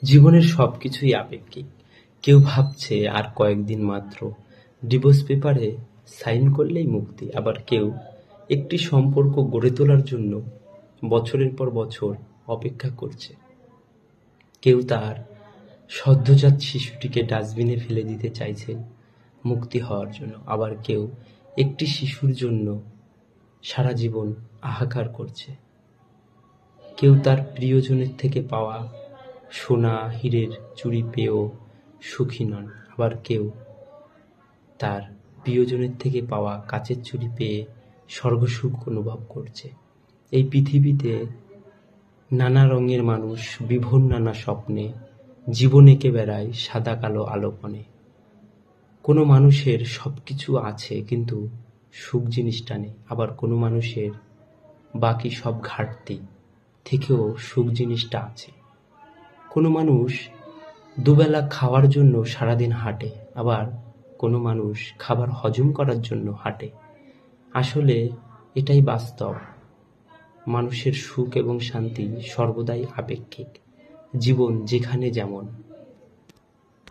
জীবনের সবকিছুই আপেক্ষিক। কেউ ভাবছে আর কয়েকদিন মাত্র, ডিভোর্স পেপারে সাইন করলেই মুক্তি, আবার কেউ একটি সম্পর্ক গড়ে তোলার জন্য বছরের পর বছর অপেক্ষা করছে। কেউ তার সদ্যজাত শিশুটিকে ডাস্টবিনে ফেলে দিতে চাইছে মুক্তি হওয়ার জন্য, আবার কেউ একটি শিশুর জন্য সারা জীবন হাহাকার করছে। কেউ তার প্রিয়জনের থেকে পাওয়া সোনা হীরের চুড়ি পেয়েও সুখী নন, আবার কেউ তার প্রিয়জনের থেকে পাওয়া কাচের চুড়ি পেয়ে স্বর্গসুখ অনুভব করছে। এই পৃথিবীতে নানা রঙের মানুষ বিভোর নানা স্বপ্নে জীবন এঁকে বেড়ায় সাদা কালো আলোপনে। কোনো মানুষের সবকিছু আছে কিন্তু সুখ জিনিসটা নেই, আবার কোনো মানুষের বাকি সব ঘাটতি থেকেও সুখ জিনিসটা আছে। কোনো মানুষ দুবেলা খাওয়ার জন্য সারাদিন হাঁটে, আবার কোনো মানুষ খাবার হজম করার জন্য হাঁটে। আসলে এটাই বাস্তব। মানুষের সুখ এবং শান্তি সর্বদাই আপেক্ষিক। জীবন যেখানে যেমন